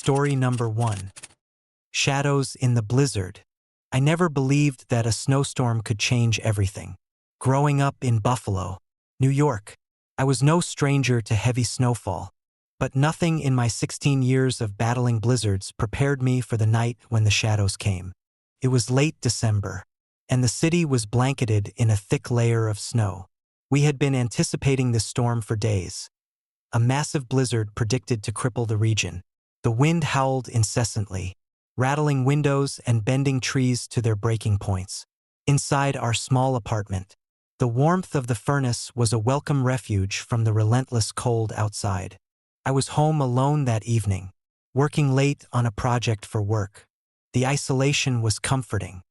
Story number 1. Shadows in the Blizzard. I never believed that a snowstorm could change everything. Growing up in Buffalo, New York, I was no stranger to heavy snowfall. But nothing in my 16 years of battling blizzards prepared me for the night when the shadows came. It was late December, and the city was blanketed in a thick layer of snow. We had been anticipating this storm for days. A massive blizzard predicted to cripple the region. The wind howled incessantly, rattling windows and bending trees to their breaking points. Inside our small apartment, the warmth of the furnace was a welcome refuge from the relentless cold outside. I was home alone that evening, working late on a project for work. The isolation was comforting,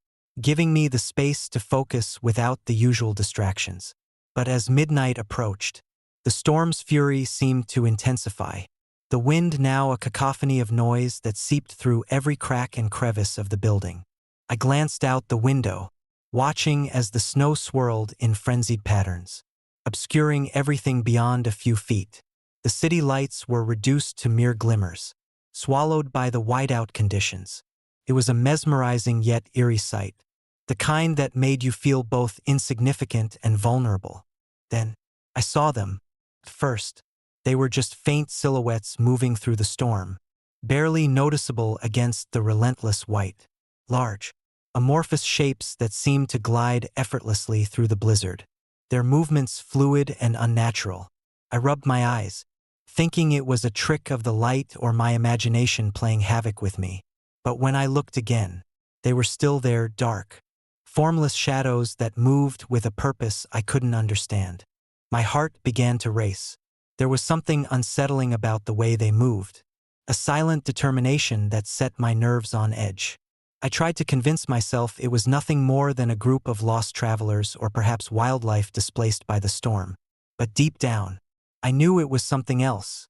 giving me the space to focus without the usual distractions. But as midnight approached, the storm's fury seemed to intensify. The wind now a cacophony of noise that seeped through every crack and crevice of the building. I glanced out the window, watching as the snow swirled in frenzied patterns, obscuring everything beyond a few feet. The city lights were reduced to mere glimmers, swallowed by the whiteout conditions. It was a mesmerizing yet eerie sight, the kind that made you feel both insignificant and vulnerable. Then, I saw them. At first, they were just faint silhouettes moving through the storm, barely noticeable against the relentless white. Large, amorphous shapes that seemed to glide effortlessly through the blizzard, their movements fluid and unnatural. I rubbed my eyes, thinking it was a trick of the light or my imagination playing havoc with me. But when I looked again, they were still there, dark, formless shadows that moved with a purpose I couldn't understand. My heart began to race. There was something unsettling about the way they moved, a silent determination that set my nerves on edge. I tried to convince myself it was nothing more than a group of lost travelers or perhaps wildlife displaced by the storm. But deep down, I knew it was something else,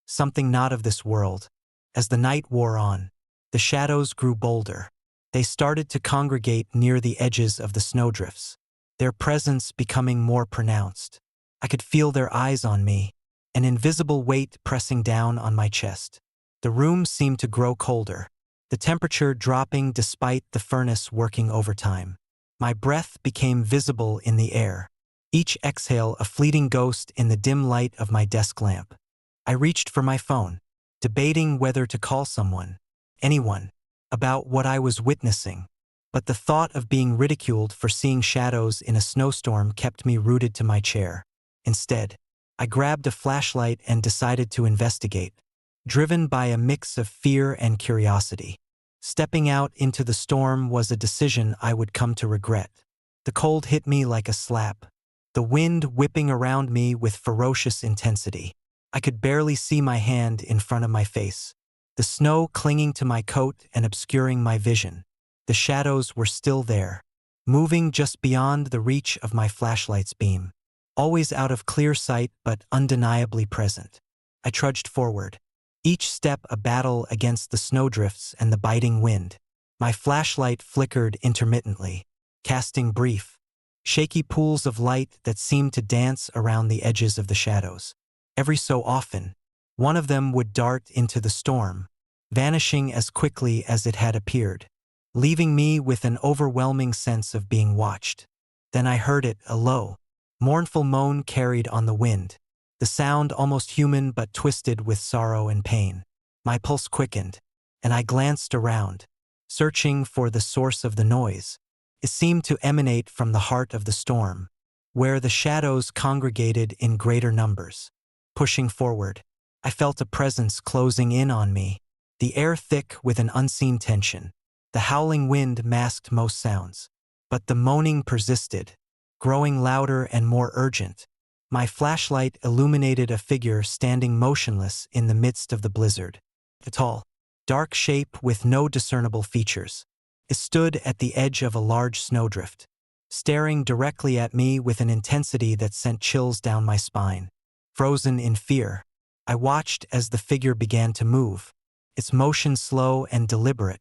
something not of this world. As the night wore on, the shadows grew bolder. They started to congregate near the edges of the snowdrifts, their presence becoming more pronounced. I could feel their eyes on me, an invisible weight pressing down on my chest. The room seemed to grow colder, the temperature dropping despite the furnace working overtime. My breath became visible in the air, each exhale a fleeting ghost in the dim light of my desk lamp. I reached for my phone, debating whether to call someone, anyone, about what I was witnessing. But the thought of being ridiculed for seeing shadows in a snowstorm kept me rooted to my chair. Instead, I grabbed a flashlight and decided to investigate, driven by a mix of fear and curiosity. Stepping out into the storm was a decision I would come to regret. The cold hit me like a slap, the wind whipping around me with ferocious intensity. I could barely see my hand in front of my face, the snow clinging to my coat and obscuring my vision. The shadows were still there, moving just beyond the reach of my flashlight's beam. Always out of clear sight but undeniably present. I trudged forward, each step a battle against the snowdrifts and the biting wind. My flashlight flickered intermittently, casting brief, shaky pools of light that seemed to dance around the edges of the shadows. Every so often, one of them would dart into the storm, vanishing as quickly as it had appeared, leaving me with an overwhelming sense of being watched. Then I heard it, a low, mournful moan carried on the wind, the sound almost human but twisted with sorrow and pain. My pulse quickened, and I glanced around, searching for the source of the noise. It seemed to emanate from the heart of the storm, where the shadows congregated in greater numbers. Pushing forward, I felt a presence closing in on me, the air thick with an unseen tension. The howling wind masked most sounds, but the moaning persisted, growing louder and more urgent. My flashlight illuminated a figure standing motionless in the midst of the blizzard. A tall, dark shape with no discernible features. It stood at the edge of a large snowdrift, staring directly at me with an intensity that sent chills down my spine. Frozen in fear, I watched as the figure began to move, its motion slow and deliberate.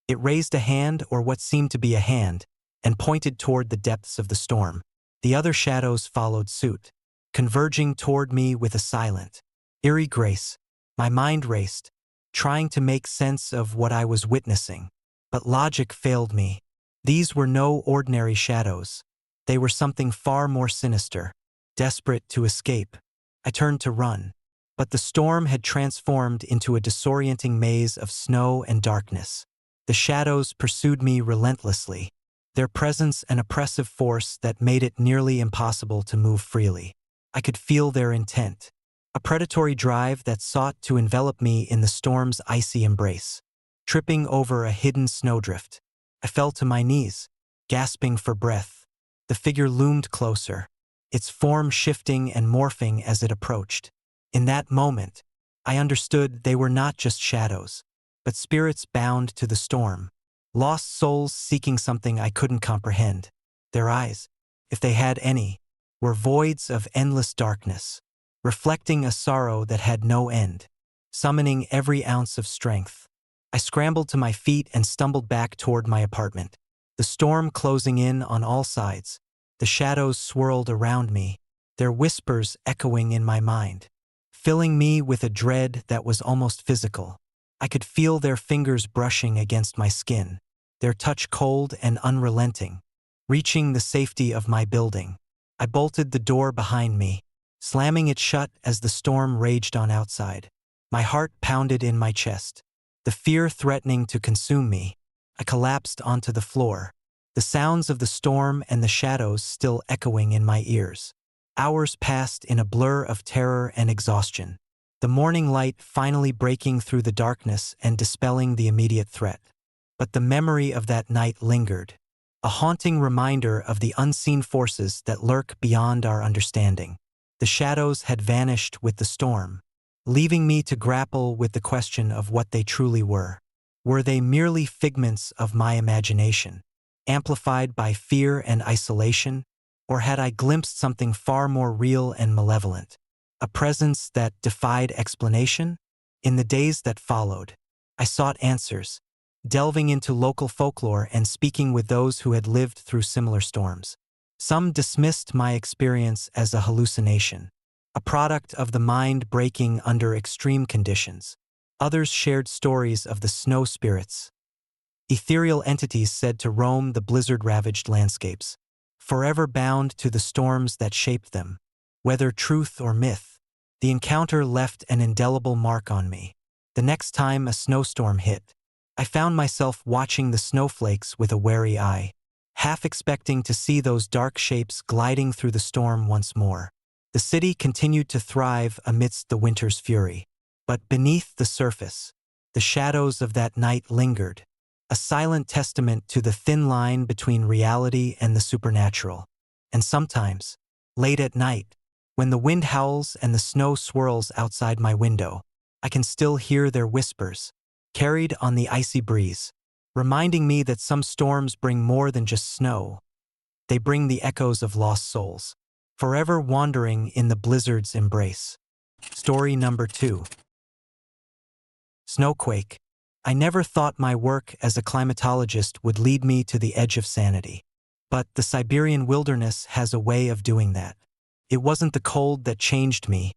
It raised a hand, or what seemed to be a hand, and pointed toward the depths of the storm. The other shadows followed suit, converging toward me with a silent, eerie grace. My mind raced, trying to make sense of what I was witnessing. But logic failed me. These were no ordinary shadows. They were something far more sinister. Desperate to escape, I turned to run. But the storm had transformed into a disorienting maze of snow and darkness. The shadows pursued me relentlessly, their presence an oppressive force that made it nearly impossible to move freely. I could feel their intent, a predatory drive that sought to envelop me in the storm's icy embrace. Tripping over a hidden snowdrift, I fell to my knees, gasping for breath. The figure loomed closer, its form shifting and morphing as it approached. In that moment, I understood they were not just shadows, but spirits bound to the storm, lost souls seeking something I couldn't comprehend. Their eyes, if they had any, were voids of endless darkness, reflecting a sorrow that had no end, summoning every ounce of strength. I scrambled to my feet and stumbled back toward my apartment, the storm closing in on all sides. The shadows swirled around me, their whispers echoing in my mind, filling me with a dread that was almost physical. I could feel their fingers brushing against my skin, their touch cold and unrelenting. Reaching the safety of my building, I bolted the door behind me, slamming it shut as the storm raged on outside. My heart pounded in my chest, the fear threatening to consume me. I collapsed onto the floor, the sounds of the storm and the shadows still echoing in my ears. Hours passed in a blur of terror and exhaustion, the morning light finally breaking through the darkness and dispelling the immediate threat. But the memory of that night lingered, a haunting reminder of the unseen forces that lurk beyond our understanding. The shadows had vanished with the storm, leaving me to grapple with the question of what they truly were. Were they merely figments of my imagination, amplified by fear and isolation, or had I glimpsed something far more real and malevolent, a presence that defied explanation? In the days that followed, I sought answers, delving into local folklore and speaking with those who had lived through similar storms. Some dismissed my experience as a hallucination, a product of the mind breaking under extreme conditions. Others shared stories of the snow spirits, ethereal entities said to roam the blizzard-ravaged landscapes, forever bound to the storms that shaped them. Whether truth or myth, the encounter left an indelible mark on me. The next time a snowstorm hit, I found myself watching the snowflakes with a wary eye, half expecting to see those dark shapes gliding through the storm once more. The city continued to thrive amidst the winter's fury, but beneath the surface, the shadows of that night lingered, a silent testament to the thin line between reality and the supernatural. And sometimes, late at night, when the wind howls and the snow swirls outside my window, I can still hear their whispers, carried on the icy breeze, reminding me that some storms bring more than just snow. They bring the echoes of lost souls, forever wandering in the blizzard's embrace. Story number 2. Snowquake. I never thought my work as a climatologist would lead me to the edge of sanity. But the Siberian wilderness has a way of doing that. It wasn't the cold that changed me.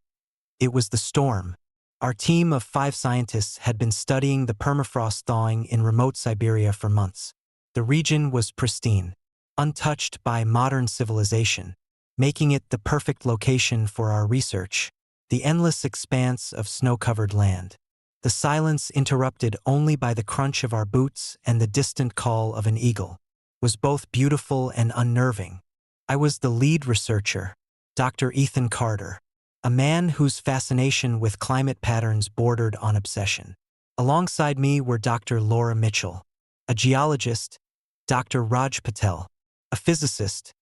It was the storm. Our team of 5 scientists had been studying the permafrost thawing in remote Siberia for months. The region was pristine, untouched by modern civilization, making it the perfect location for our research. The endless expanse of snow-covered land, the silence interrupted only by the crunch of our boots and the distant call of an eagle, was both beautiful and unnerving. I was the lead researcher, Dr. Ethan Carter, a man whose fascination with climate patterns bordered on obsession. Alongside me were Dr. Laura Mitchell, a geologist, Dr. Raj Patel, a physicist,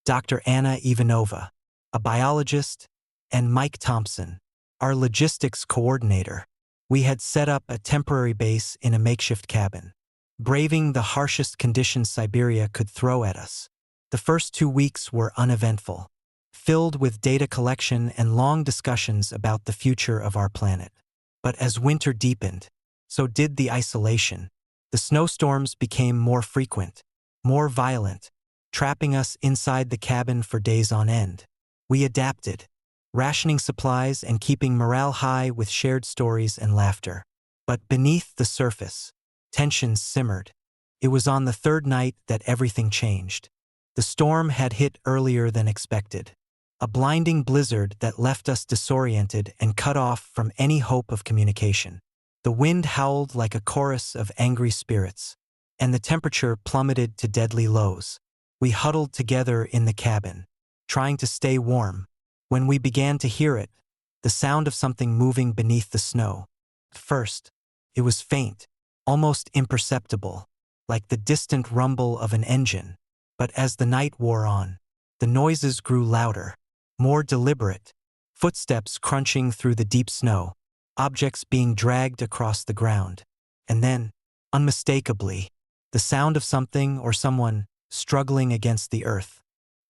Dr. Anna Ivanova, a biologist, and Mike Thompson, our logistics coordinator. We had set up a temporary base in a makeshift cabin, braving the harshest conditions Siberia could throw at us. The first 2 weeks were uneventful, filled with data collection and long discussions about the future of our planet. But as winter deepened, so did the isolation. The snowstorms became more frequent, more violent, trapping us inside the cabin for days on end. We adapted, rationing supplies and keeping morale high with shared stories and laughter. But beneath the surface, tensions simmered. It was on the third night that everything changed. The storm had hit earlier than expected. A blinding blizzard that left us disoriented and cut off from any hope of communication. The wind howled like a chorus of angry spirits, and the temperature plummeted to deadly lows. We huddled together in the cabin, trying to stay warm, when we began to hear it, the sound of something moving beneath the snow. First, it was faint, almost imperceptible, like the distant rumble of an engine. But as the night wore on, the noises grew louder, more deliberate, footsteps crunching through the deep snow, objects being dragged across the ground, and then, unmistakably, the sound of something or someone struggling against the earth.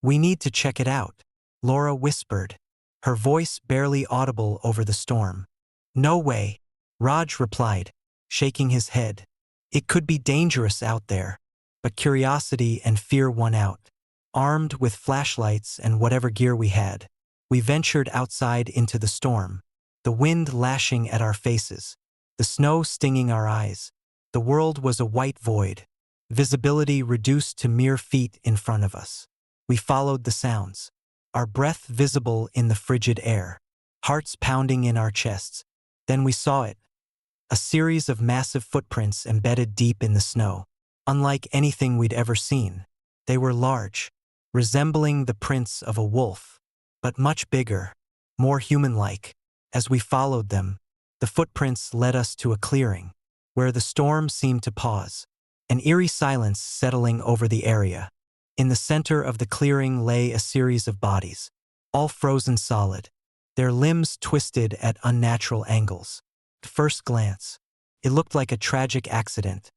"We need to check it out," Laura whispered, her voice barely audible over the storm. "No way," Raj replied, shaking his head. "It could be dangerous out there." But curiosity and fear won out. Armed with flashlights and whatever gear we had, we ventured outside into the storm, the wind lashing at our faces, the snow stinging our eyes. The world was a white void, visibility reduced to mere feet in front of us. We followed the sounds, our breath visible in the frigid air, hearts pounding in our chests. Then we saw it, a series of massive footprints embedded deep in the snow. Unlike anything we'd ever seen, they were large, resembling the prints of a wolf, but much bigger, more human-like. As we followed them, the footprints led us to a clearing, where the storm seemed to pause, an eerie silence settling over the area. In the center of the clearing lay a series of bodies, all frozen solid, their limbs twisted at unnatural angles. At first glance, it looked like a tragic accident.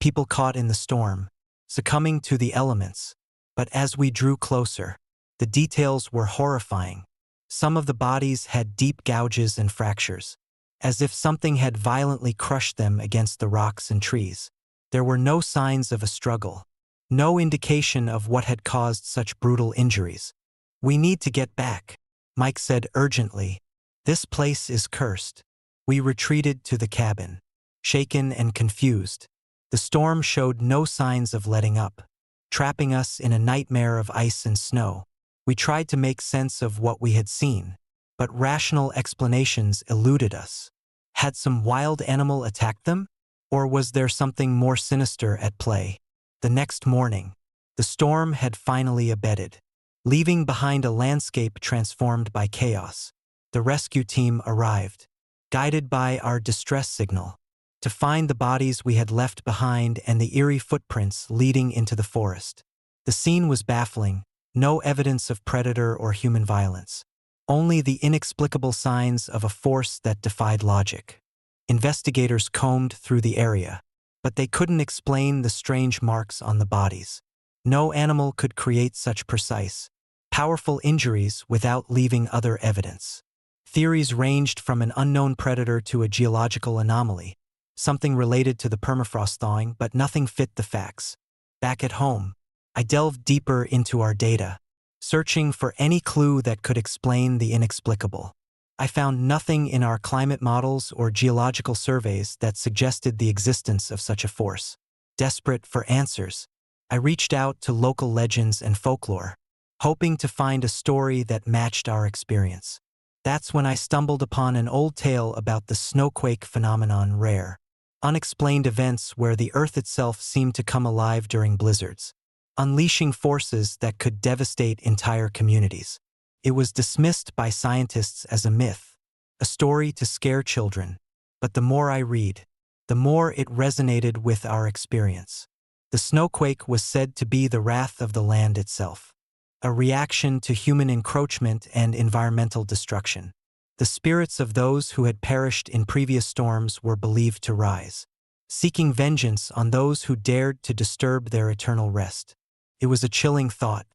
People caught in the storm, succumbing to the elements. But as we drew closer, the details were horrifying. Some of the bodies had deep gouges and fractures, as if something had violently crushed them against the rocks and trees. There were no signs of a struggle, no indication of what had caused such brutal injuries. "We need to get back," Mike said urgently. "This place is cursed." We retreated to the cabin, shaken and confused. The storm showed no signs of letting up, trapping us in a nightmare of ice and snow. We tried to make sense of what we had seen, but rational explanations eluded us. Had some wild animal attacked them? Or was there something more sinister at play? The next morning, the storm had finally abated, leaving behind a landscape transformed by chaos. The rescue team arrived, guided by our distress signal, to find the bodies we had left behind and the eerie footprints leading into the forest. The scene was baffling, no evidence of predator or human violence, only the inexplicable signs of a force that defied logic. Investigators combed through the area, but they couldn't explain the strange marks on the bodies. No animal could create such precise, powerful injuries without leaving other evidence. Theories ranged from an unknown predator to a geological anomaly, something related to the permafrost thawing, but nothing fit the facts. Back at home, I delved deeper into our data, searching for any clue that could explain the inexplicable. I found nothing in our climate models or geological surveys that suggested the existence of such a force. Desperate for answers, I reached out to local legends and folklore, hoping to find a story that matched our experience. That's when I stumbled upon an old tale about the snowquake phenomenon, rare, unexplained events where the earth itself seemed to come alive during blizzards, unleashing forces that could devastate entire communities. It was dismissed by scientists as a myth, a story to scare children, but the more I read, the more it resonated with our experience. The snowquake was said to be the wrath of the land itself, a reaction to human encroachment and environmental destruction. The spirits of those who had perished in previous storms were believed to rise, seeking vengeance on those who dared to disturb their eternal rest. It was a chilling thought,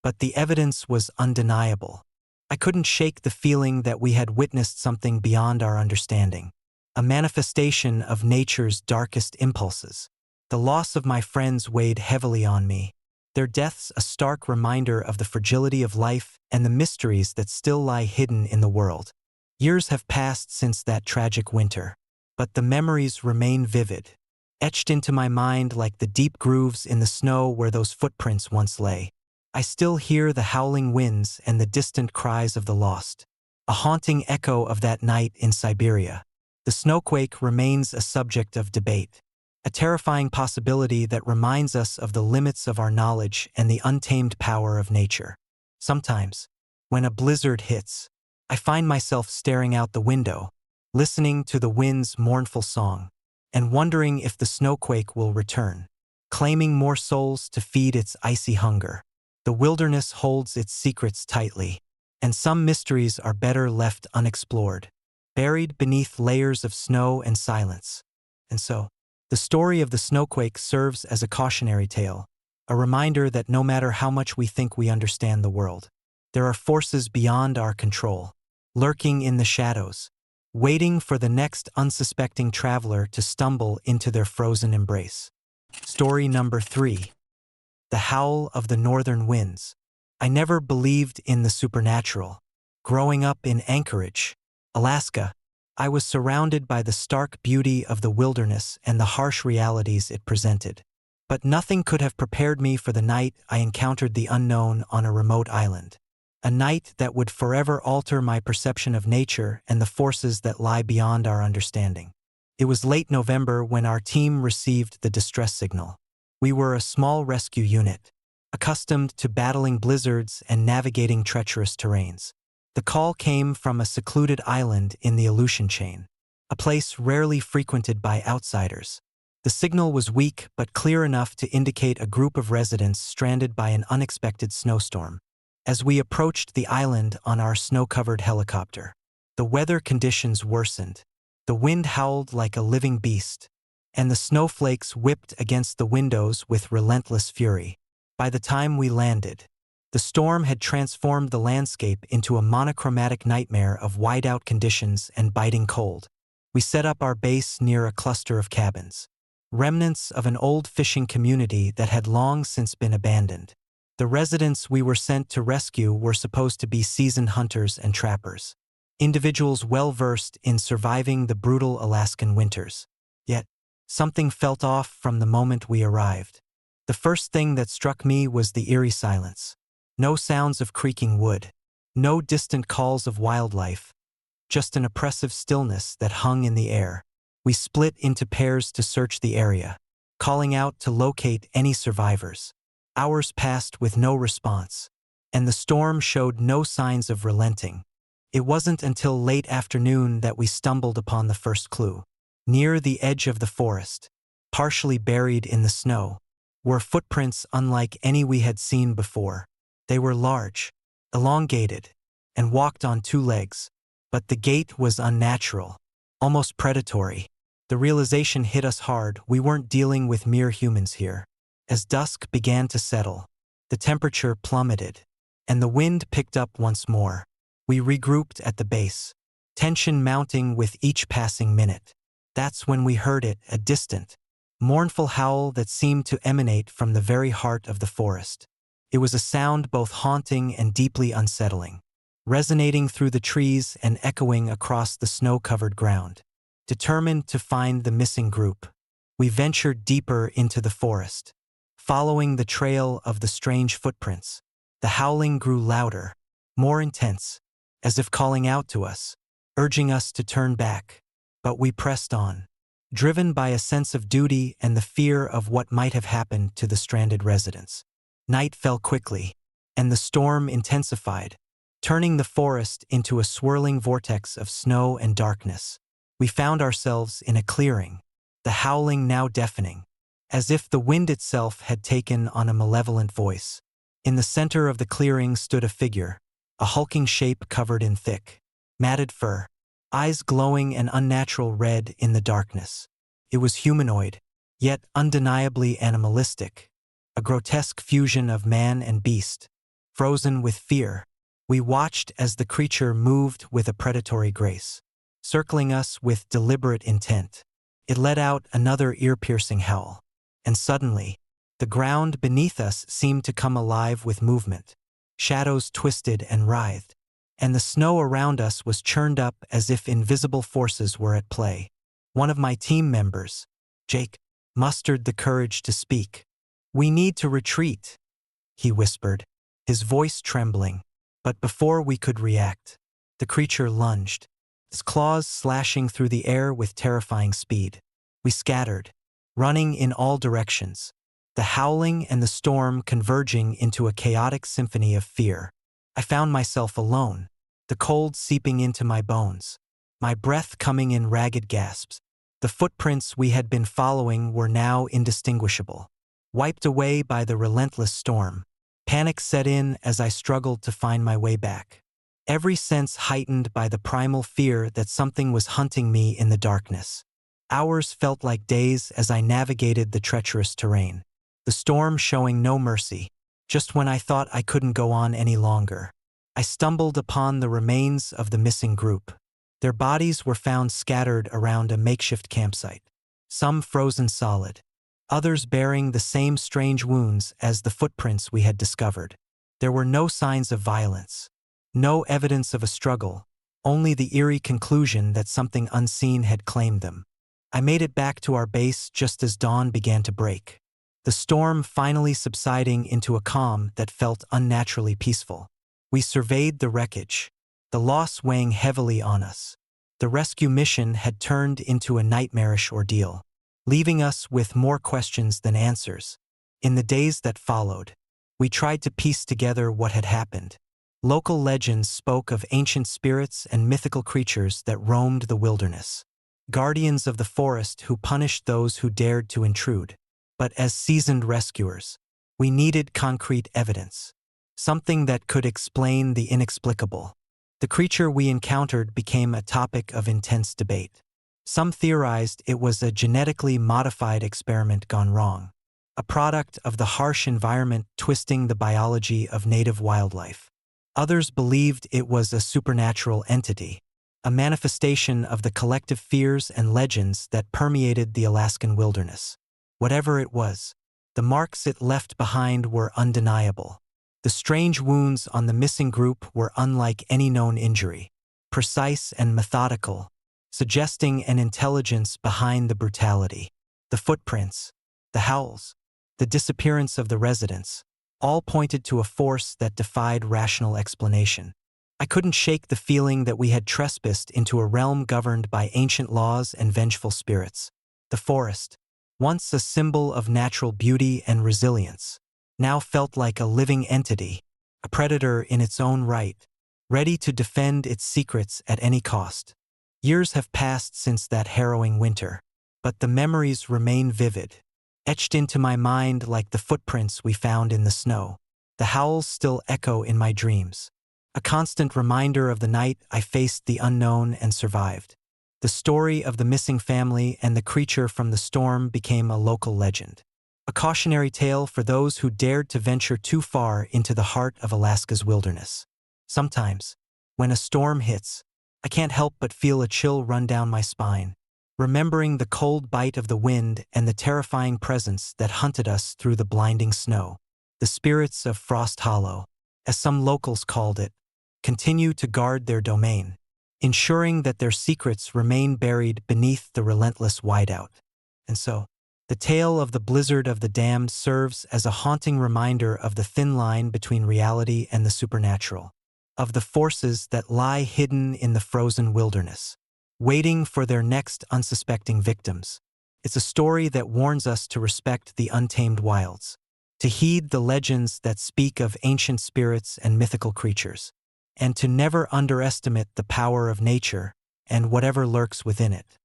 but the evidence was undeniable. I couldn't shake the feeling that we had witnessed something beyond our understanding, a manifestation of nature's darkest impulses. The loss of my friends weighed heavily on me, their deaths a stark reminder of the fragility of life and the mysteries that still lie hidden in the world. Years have passed since that tragic winter, but the memories remain vivid, etched into my mind like the deep grooves in the snow where those footprints once lay. I still hear the howling winds and the distant cries of the lost, a haunting echo of that night in Siberia. The snowquake remains a subject of debate, a terrifying possibility that reminds us of the limits of our knowledge and the untamed power of nature. Sometimes, when a blizzard hits, I find myself staring out the window, listening to the wind's mournful song, and wondering if the snowquake will return, claiming more souls to feed its icy hunger. The wilderness holds its secrets tightly, and some mysteries are better left unexplored, buried beneath layers of snow and silence. And so, the story of the snowquake serves as a cautionary tale, a reminder that no matter how much we think we understand the world, there are forces beyond our control, lurking in the shadows, waiting for the next unsuspecting traveler to stumble into their frozen embrace. Story number 3. The Howl of the Northern Winds. I never believed in the supernatural. Growing up in Anchorage, Alaska, I was surrounded by the stark beauty of the wilderness and the harsh realities it presented. But nothing could have prepared me for the night I encountered the unknown on a remote island. A night that would forever alter my perception of nature and the forces that lie beyond our understanding. It was late November when our team received the distress signal. We were a small rescue unit, accustomed to battling blizzards and navigating treacherous terrains. The call came from a secluded island in the Aleutian chain, a place rarely frequented by outsiders. The signal was weak but clear enough to indicate a group of residents stranded by an unexpected snowstorm. As we approached the island on our snow-covered helicopter, the weather conditions worsened. The wind howled like a living beast, and the snowflakes whipped against the windows with relentless fury. By the time we landed, the storm had transformed the landscape into a monochromatic nightmare of whiteout conditions and biting cold. We set up our base near a cluster of cabins, remnants of an old fishing community that had long since been abandoned. The residents we were sent to rescue were supposed to be seasoned hunters and trappers, individuals well-versed in surviving the brutal Alaskan winters. Yet, something felt off from the moment we arrived. The first thing that struck me was the eerie silence. No sounds of creaking wood, no distant calls of wildlife, just an oppressive stillness that hung in the air. We split into pairs to search the area, calling out to locate any survivors. Hours passed with no response, and the storm showed no signs of relenting. It wasn't until late afternoon that we stumbled upon the first clue. Near the edge of the forest, partially buried in the snow, were footprints unlike any we had seen before. They were large, elongated, and walked on two legs, but the gait was unnatural, almost predatory. The realization hit us hard. We weren't dealing with mere humans here. As dusk began to settle, the temperature plummeted, and the wind picked up once more. We regrouped at the base, tension mounting with each passing minute. That's when we heard it, a distant, mournful howl that seemed to emanate from the very heart of the forest. It was a sound both haunting and deeply unsettling, resonating through the trees and echoing across the snow-covered ground. Determined to find the missing group, we ventured deeper into the forest, following the trail of the strange footprints. The howling grew louder, more intense, as if calling out to us, urging us to turn back. But we pressed on, driven by a sense of duty and the fear of what might have happened to the stranded residents. Night fell quickly, and the storm intensified, turning the forest into a swirling vortex of snow and darkness. We found ourselves in a clearing, the howling now deafening, as if the wind itself had taken on a malevolent voice. In the center of the clearing stood a figure, a hulking shape covered in thick, matted fur, eyes glowing an unnatural red in the darkness. It was humanoid, yet undeniably animalistic, a grotesque fusion of man and beast. Frozen with fear, we watched as the creature moved with a predatory grace, circling us with deliberate intent. It let out another ear-piercing howl, and suddenly, the ground beneath us seemed to come alive with movement. Shadows twisted and writhed, and the snow around us was churned up as if invisible forces were at play. One of my team members, Jake, mustered the courage to speak. "We need to retreat," he whispered, his voice trembling. But before we could react, the creature lunged, its claws slashing through the air with terrifying speed. We scattered, running in all directions, the howling and the storm converging into a chaotic symphony of fear. I found myself alone, the cold seeping into my bones, my breath coming in ragged gasps. The footprints we had been following were now indistinguishable, wiped away by the relentless storm. Panic set in as I struggled to find my way back, every sense heightened by the primal fear that something was hunting me in the darkness. Hours felt like days as I navigated the treacherous terrain, the storm showing no mercy. Just when I thought I couldn't go on any longer, I stumbled upon the remains of the missing group. Their bodies were found scattered around a makeshift campsite, some frozen solid, others bearing the same strange wounds as the footprints we had discovered. There were no signs of violence, no evidence of a struggle, only the eerie conclusion that something unseen had claimed them. I made it back to our base just as dawn began to break, the storm finally subsiding into a calm that felt unnaturally peaceful. We surveyed the wreckage, the loss weighing heavily on us. The rescue mission had turned into a nightmarish ordeal, leaving us with more questions than answers. In the days that followed, we tried to piece together what had happened. Local legends spoke of ancient spirits and mythical creatures that roamed the wilderness, guardians of the forest who punished those who dared to intrude. But as seasoned rescuers, we needed concrete evidence, something that could explain the inexplicable. The creature we encountered became a topic of intense debate. Some theorized it was a genetically modified experiment gone wrong, a product of the harsh environment twisting the biology of native wildlife. Others believed it was a supernatural entity, a manifestation of the collective fears and legends that permeated the Alaskan wilderness. Whatever it was, the marks it left behind were undeniable. The strange wounds on the missing group were unlike any known injury, precise and methodical, suggesting an intelligence behind the brutality. The footprints, the howls, the disappearance of the residents, all pointed to a force that defied rational explanation. I couldn't shake the feeling that we had trespassed into a realm governed by ancient laws and vengeful spirits. The forest, once a symbol of natural beauty and resilience, now felt like a living entity, a predator in its own right, ready to defend its secrets at any cost. Years have passed since that harrowing winter, but the memories remain vivid, etched into my mind like the footprints we found in the snow. The howls still echo in my dreams, a constant reminder of the night I faced the unknown and survived. The story of the missing family and the creature from the storm became a local legend, a cautionary tale for those who dared to venture too far into the heart of Alaska's wilderness. Sometimes, when a storm hits, I can't help but feel a chill run down my spine, remembering the cold bite of the wind and the terrifying presence that hunted us through the blinding snow. The spirits of Frost Hollow, as some locals called it, continue to guard their domain, ensuring that their secrets remain buried beneath the relentless whiteout. And so, the tale of the blizzard of the damned serves as a haunting reminder of the thin line between reality and the supernatural, of the forces that lie hidden in the frozen wilderness, waiting for their next unsuspecting victims. It's a story that warns us to respect the untamed wilds, to heed the legends that speak of ancient spirits and mythical creatures, and to never underestimate the power of nature and whatever lurks within it.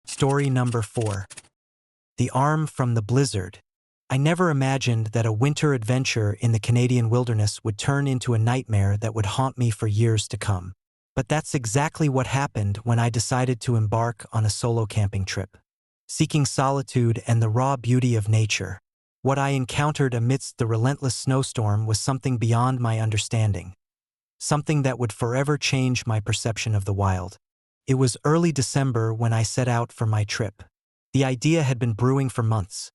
Story number 4. The Arm from the Blizzard. I never imagined that a winter adventure in the Canadian wilderness would turn into a nightmare that would haunt me for years to come. But that's exactly what happened when I decided to embark on a solo camping trip. Seeking solitude and the raw beauty of nature, what I encountered amidst the relentless snowstorm was something beyond my understanding, something that would forever change my perception of the wild. It was early December when I set out for my trip. The idea had been brewing for months.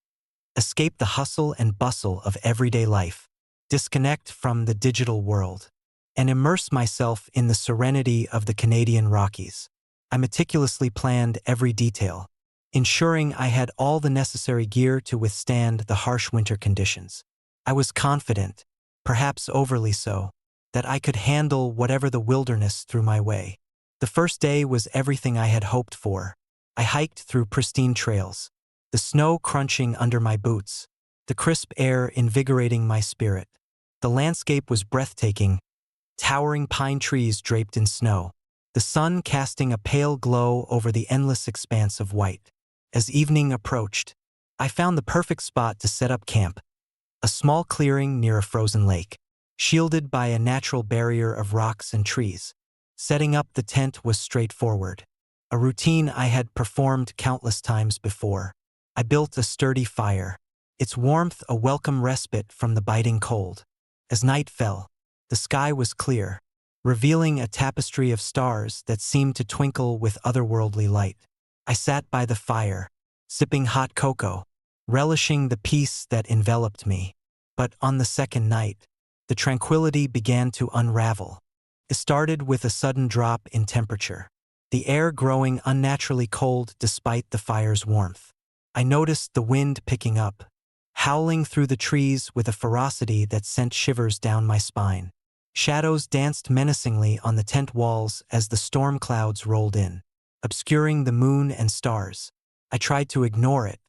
Escape the hustle and bustle of everyday life, disconnect from the digital world, and immerse myself in the serenity of the Canadian Rockies. I meticulously planned every detail, ensuring I had all the necessary gear to withstand the harsh winter conditions. I was confident, perhaps overly so, that I could handle whatever the wilderness threw my way. The first day was everything I had hoped for. I hiked through pristine trails, the snow crunching under my boots, the crisp air invigorating my spirit. The landscape was breathtaking, towering pine trees draped in snow, the sun casting a pale glow over the endless expanse of white. As evening approached, I found the perfect spot to set up camp, a small clearing near a frozen lake, shielded by a natural barrier of rocks and trees. Setting up the tent was straightforward, a routine I had performed countless times before. I built a sturdy fire, its warmth a welcome respite from the biting cold. As night fell, the sky was clear, revealing a tapestry of stars that seemed to twinkle with otherworldly light. I sat by the fire, sipping hot cocoa, relishing the peace that enveloped me. But on the second night, the tranquility began to unravel. It started with a sudden drop in temperature, the air growing unnaturally cold despite the fire's warmth. I noticed the wind picking up, howling through the trees with a ferocity that sent shivers down my spine. Shadows danced menacingly on the tent walls as the storm clouds rolled in, obscuring the moon and stars. I tried to ignore it,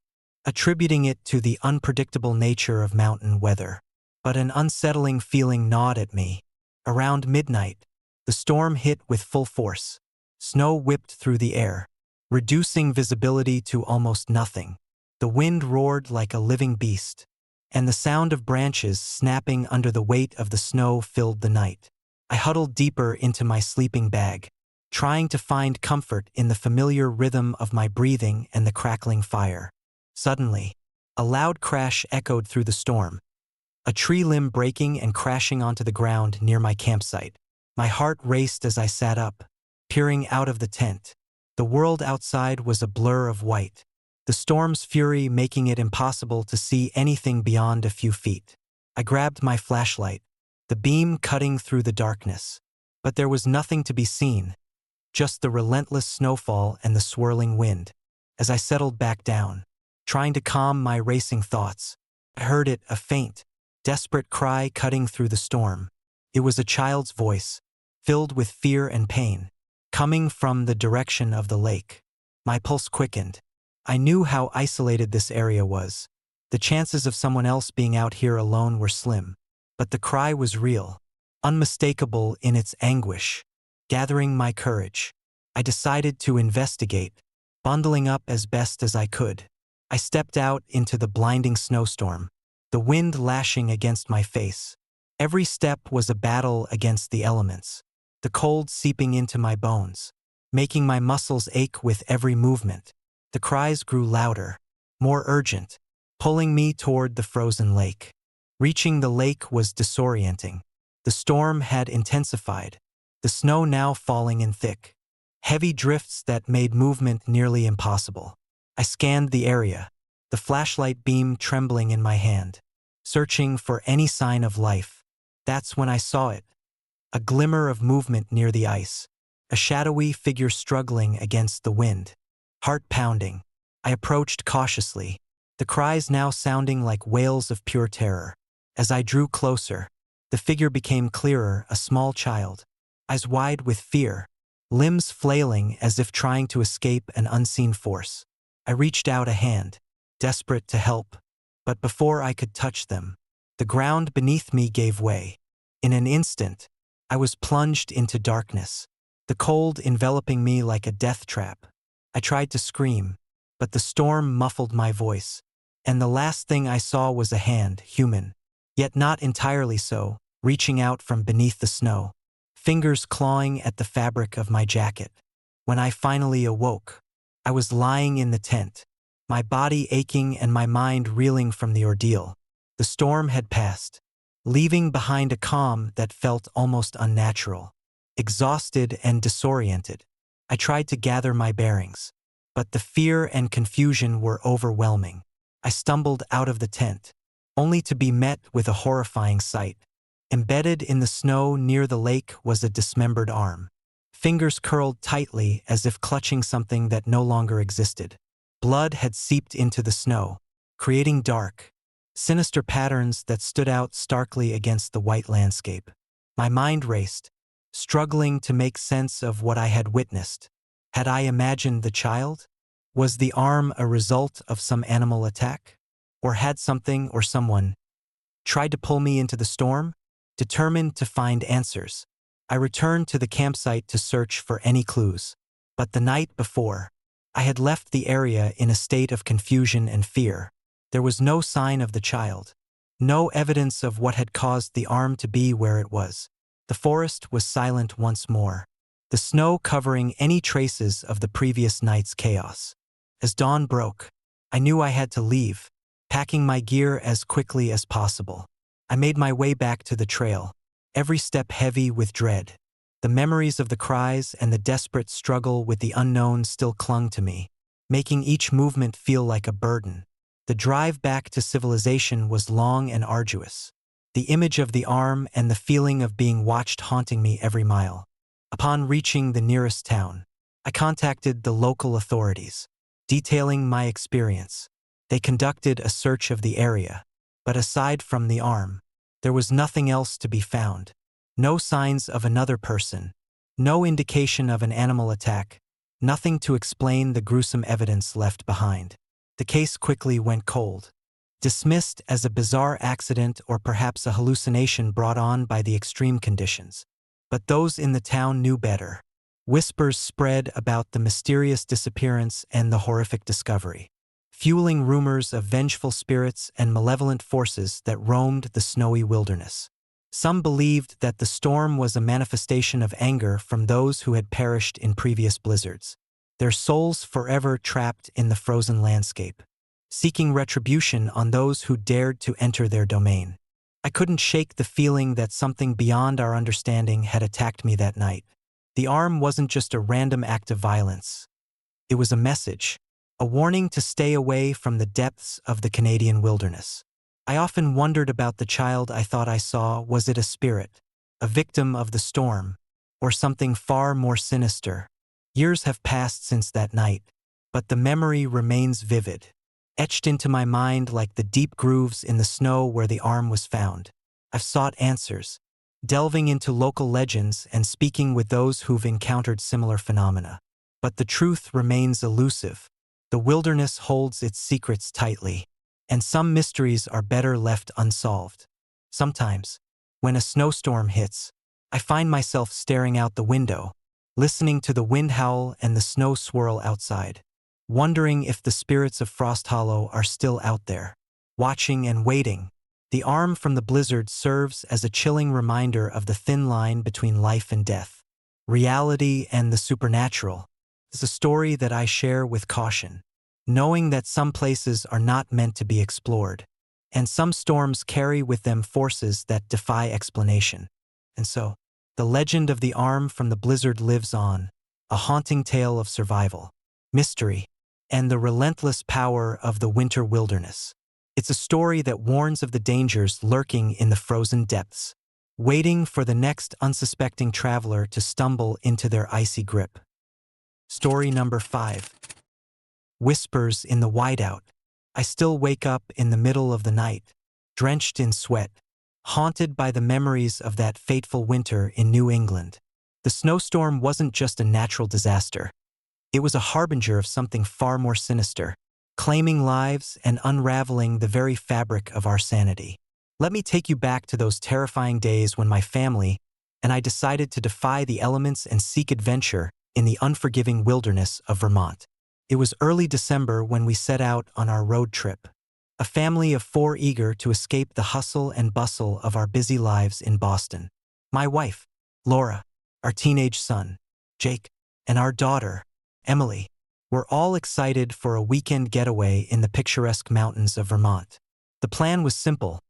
attributing it to the unpredictable nature of mountain weather. But an unsettling feeling gnawed at me. Around midnight, the storm hit with full force. Snow whipped through the air, reducing visibility to almost nothing. The wind roared like a living beast, and the sound of branches snapping under the weight of the snow filled the night. I huddled deeper into my sleeping bag, trying to find comfort in the familiar rhythm of my breathing and the crackling fire. Suddenly, a loud crash echoed through the storm, a tree limb breaking and crashing onto the ground near my campsite. My heart raced as I sat up, peering out of the tent. The world outside was a blur of white, the storm's fury making it impossible to see anything beyond a few feet. I grabbed my flashlight, the beam cutting through the darkness. But there was nothing to be seen, just the relentless snowfall and the swirling wind. As I settled back down, trying to calm my racing thoughts, I heard it, a faint, desperate cry cutting through the storm. It was a child's voice, filled with fear and pain, coming from the direction of the lake. My pulse quickened. I knew how isolated this area was. The chances of someone else being out here alone were slim. But the cry was real, unmistakable in its anguish. Gathering my courage, I decided to investigate, bundling up as best as I could. I stepped out into the blinding snowstorm, the wind lashing against my face. Every step was a battle against the elements, the cold seeping into my bones, making my muscles ache with every movement. The cries grew louder, more urgent, pulling me toward the frozen lake. Reaching the lake was disorienting. The storm had intensified, the snow now falling in thick, heavy drifts that made movement nearly impossible. I scanned the area, the flashlight beam trembling in my hand, searching for any sign of life. That's when I saw it. A glimmer of movement near the ice, a shadowy figure struggling against the wind. Heart pounding, I approached cautiously, the cries now sounding like wails of pure terror. As I drew closer, the figure became clearer, a small child, eyes wide with fear, limbs flailing as if trying to escape an unseen force. I reached out a hand, desperate to help, but before I could touch them, the ground beneath me gave way. In an instant, I was plunged into darkness, the cold enveloping me like a death trap. I tried to scream, but the storm muffled my voice, and the last thing I saw was a hand, human, yet not entirely so, reaching out from beneath the snow, fingers clawing at the fabric of my jacket. When I finally awoke, I was lying in the tent, my body aching and my mind reeling from the ordeal. The storm had passed, leaving behind a calm that felt almost unnatural. Exhausted and disoriented, I tried to gather my bearings, but the fear and confusion were overwhelming. I stumbled out of the tent, only to be met with a horrifying sight. Embedded in the snow near the lake was a dismembered arm, fingers curled tightly as if clutching something that no longer existed. Blood had seeped into the snow, creating dark, sinister patterns that stood out starkly against the white landscape. My mind raced, struggling to make sense of what I had witnessed. Had I imagined the child? Was the arm a result of some animal attack? Or had something or someone tried to pull me into the storm? Determined to find answers, I returned to the campsite to search for any clues. But the night before, I had left the area in a state of confusion and fear. There was no sign of the child, no evidence of what had caused the arm to be where it was. The forest was silent once more, the snow covering any traces of the previous night's chaos. As dawn broke, I knew I had to leave, packing my gear as quickly as possible. I made my way back to the trail, every step heavy with dread. The memories of the cries and the desperate struggle with the unknown still clung to me, making each movement feel like a burden. The drive back to civilization was long and arduous, the image of the arm and the feeling of being watched haunting me every mile. Upon reaching the nearest town, I contacted the local authorities, detailing my experience. They conducted a search of the area, but aside from the arm, there was nothing else to be found. No signs of another person, no indication of an animal attack, nothing to explain the gruesome evidence left behind. The case quickly went cold, dismissed as a bizarre accident or perhaps a hallucination brought on by the extreme conditions. But those in the town knew better. Whispers spread about the mysterious disappearance and the horrific discovery, fueling rumors of vengeful spirits and malevolent forces that roamed the snowy wilderness. Some believed that the storm was a manifestation of anger from those who had perished in previous blizzards, their souls forever trapped in the frozen landscape, seeking retribution on those who dared to enter their domain. I couldn't shake the feeling that something beyond our understanding had attacked me that night. The arm wasn't just a random act of violence. It was a message, a warning to stay away from the depths of the Canadian wilderness. I often wondered about the child I thought I saw. Was it a spirit, a victim of the storm, or something far more sinister? Years have passed since that night, but the memory remains vivid, etched into my mind like the deep grooves in the snow where the arm was found. I've sought answers, delving into local legends and speaking with those who've encountered similar phenomena. But the truth remains elusive. The wilderness holds its secrets tightly, and some mysteries are better left unsolved. Sometimes, when a snowstorm hits, I find myself staring out the window, listening to the wind howl and the snow swirl outside, wondering if the spirits of Frost Hollow are still out there, watching and waiting. The arm from the blizzard serves as a chilling reminder of the thin line between life and death, reality and the supernatural. It's a story that I share with caution, knowing that some places are not meant to be explored, and some storms carry with them forces that defy explanation. And so, the legend of the arm from the blizzard lives on, a haunting tale of survival, mystery, and the relentless power of the winter wilderness. It's a story that warns of the dangers lurking in the frozen depths, waiting for the next unsuspecting traveler to stumble into their icy grip. Story number 5. Whispers in the whiteout. I still wake up in the middle of the night, drenched in sweat, haunted by the memories of that fateful winter in New England. The snowstorm wasn't just a natural disaster. It was a harbinger of something far more sinister, claiming lives and unraveling the very fabric of our sanity. Let me take you back to those terrifying days when my family and I decided to defy the elements and seek adventure in the unforgiving wilderness of Vermont. It was early December when we set out on our road trip, a family of 4 eager to escape the hustle and bustle of our busy lives in Boston. My wife, Laura, our teenage son, Jake, and our daughter, Emily, were all excited for a weekend getaway in the picturesque mountains of Vermont. The plan was simple: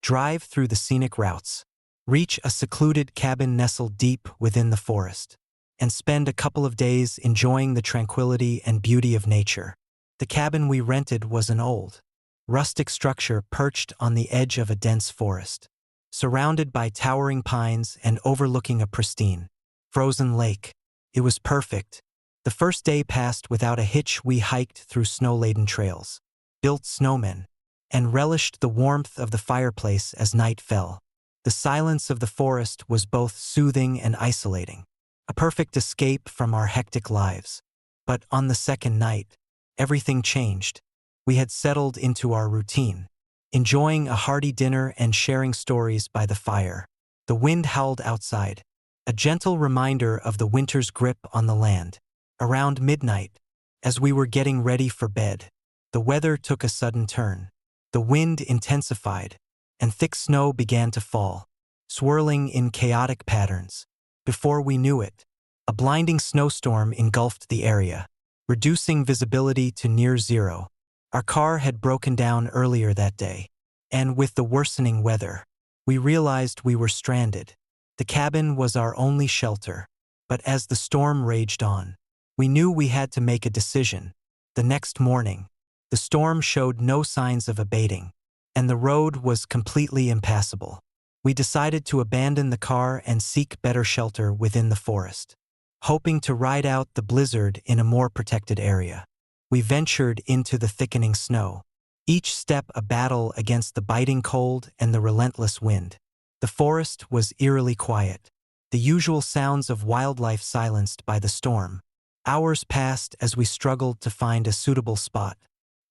drive through the scenic routes, reach a secluded cabin nestled deep within the forest, and spend a couple of days enjoying the tranquility and beauty of nature. The cabin we rented was an old, rustic structure perched on the edge of a dense forest, surrounded by towering pines and overlooking a pristine, frozen lake. It was perfect. The first day passed without a hitch. We hiked through snow-laden trails, built snowmen, and relished the warmth of the fireplace as night fell. The silence of the forest was both soothing and isolating, a perfect escape from our hectic lives. But on the second night, everything changed. We had settled into our routine, enjoying a hearty dinner and sharing stories by the fire. The wind howled outside, a gentle reminder of the winter's grip on the land. Around midnight, as we were getting ready for bed, the weather took a sudden turn. The wind intensified, and thick snow began to fall, swirling in chaotic patterns. Before we knew it, a blinding snowstorm engulfed the area, reducing visibility to near zero. Our car had broken down earlier that day, and with the worsening weather, we realized we were stranded. The cabin was our only shelter, but as the storm raged on, we knew we had to make a decision. The next morning, the storm showed no signs of abating, and the road was completely impassable. We decided to abandon the car and seek better shelter within the forest, hoping to ride out the blizzard in a more protected area. We ventured into the thickening snow, each step a battle against the biting cold and the relentless wind. The forest was eerily quiet, the usual sounds of wildlife silenced by the storm. Hours passed as we struggled to find a suitable spot,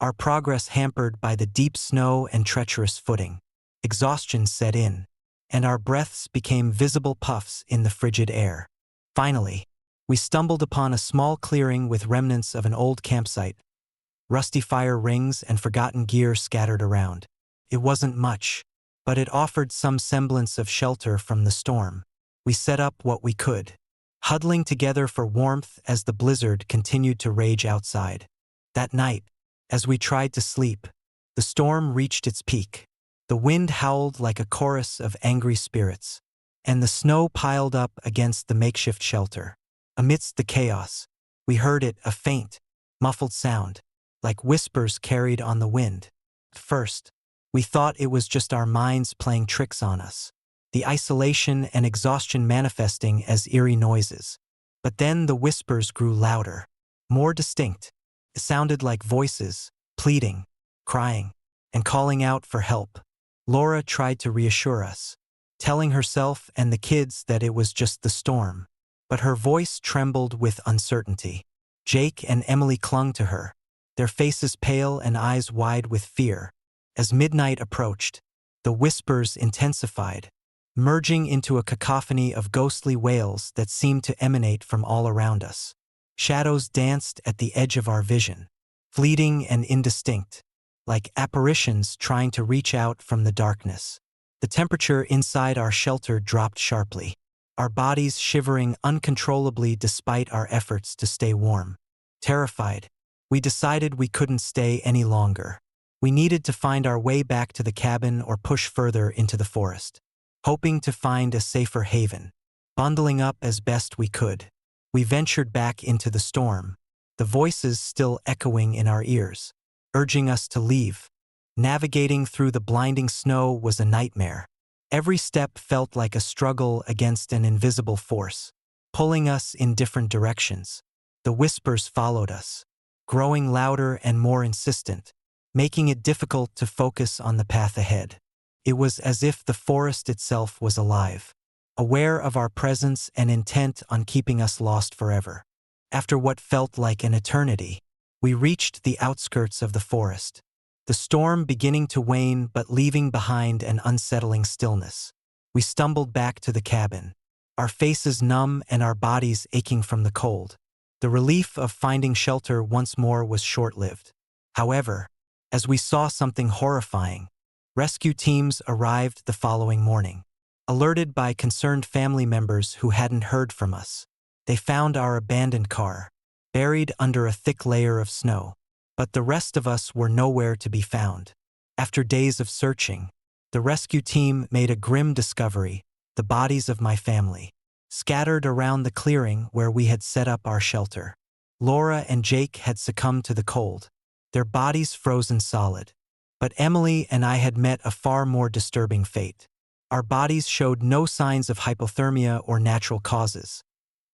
our progress hampered by the deep snow and treacherous footing. Exhaustion set in, and our breaths became visible puffs in the frigid air. Finally, we stumbled upon a small clearing with remnants of an old campsite, rusty fire rings and forgotten gear scattered around. It wasn't much, but it offered some semblance of shelter from the storm. We set up what we could, huddling together for warmth as the blizzard continued to rage outside. That night, as we tried to sleep, the storm reached its peak. The wind howled like a chorus of angry spirits, and the snow piled up against the makeshift shelter. Amidst the chaos, we heard it, a faint, muffled sound, like whispers carried on the wind. At first, we thought it was just our minds playing tricks on us, the isolation and exhaustion manifesting as eerie noises. But then the whispers grew louder, more distinct. It sounded like voices, pleading, crying, and calling out for help. Laura tried to reassure us, telling herself and the kids that it was just the storm, but her voice trembled with uncertainty. Jake and Emily clung to her, their faces pale and eyes wide with fear. As midnight approached, the whispers intensified, merging into a cacophony of ghostly wails that seemed to emanate from all around us. Shadows danced at the edge of our vision, fleeting and indistinct, like apparitions trying to reach out from the darkness. The temperature inside our shelter dropped sharply, our bodies shivering uncontrollably despite our efforts to stay warm. Terrified, we decided we couldn't stay any longer. We needed to find our way back to the cabin or push further into the forest, hoping to find a safer haven. Bundling up as best we could, we ventured back into the storm, the voices still echoing in our ears, urging us to leave. Navigating through the blinding snow was a nightmare. Every step felt like a struggle against an invisible force, pulling us in different directions. The whispers followed us, growing louder and more insistent, making it difficult to focus on the path ahead. It was as if the forest itself was alive, aware of our presence and intent on keeping us lost forever. After what felt like an eternity, we reached the outskirts of the forest, the storm beginning to wane but leaving behind an unsettling stillness. We stumbled back to the cabin, our faces numb and our bodies aching from the cold. The relief of finding shelter once more was short-lived. However, as we saw something horrifying, rescue teams arrived the following morning. Alerted by concerned family members who hadn't heard from us, they found our abandoned car, buried under a thick layer of snow. But the rest of us were nowhere to be found. After days of searching, the rescue team made a grim discovery: the bodies of my family, scattered around the clearing where we had set up our shelter. Laura and Jake had succumbed to the cold, their bodies frozen solid. But Emily and I had met a far more disturbing fate. Our bodies showed no signs of hypothermia or natural causes.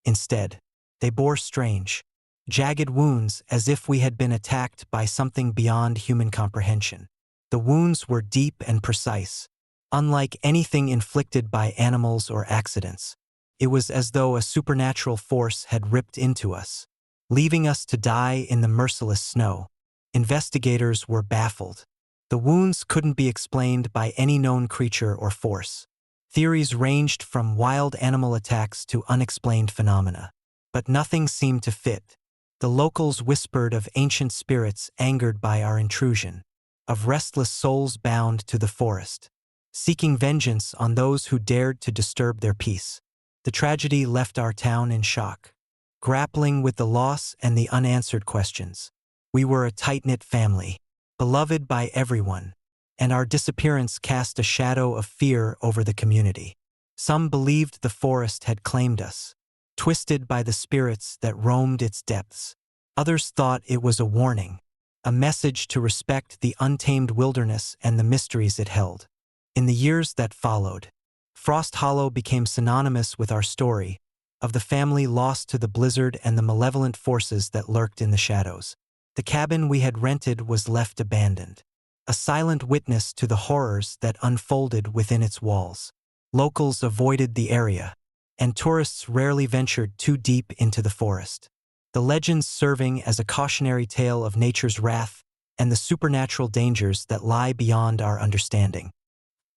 Instead, They bore strange, jagged wounds as if we had been attacked by something beyond human comprehension. The wounds were deep and precise, unlike anything inflicted by animals or accidents. It was as though a supernatural force had ripped into us, leaving us to die in the merciless snow. Investigators were baffled. The wounds couldn't be explained by any known creature or force. Theories ranged from wild animal attacks to unexplained phenomena. But nothing seemed to fit. The locals whispered of ancient spirits angered by our intrusion, of restless souls bound to the forest, seeking vengeance on those who dared to disturb their peace. The tragedy left our town in shock, grappling with the loss and the unanswered questions. We were a tight-knit family, beloved by everyone, and our disappearance cast a shadow of fear over the community. Some believed the forest had claimed us, twisted by the spirits that roamed its depths. Others thought it was a warning, a message to respect the untamed wilderness and the mysteries it held. In the years that followed, Frost Hollow became synonymous with our story of the family lost to the blizzard and the malevolent forces that lurked in the shadows. The cabin we had rented was left abandoned, a silent witness to the horrors that unfolded within its walls. Locals avoided the area, and tourists rarely ventured too deep into the forest. The legends serving as a cautionary tale of nature's wrath and the supernatural dangers that lie beyond our understanding.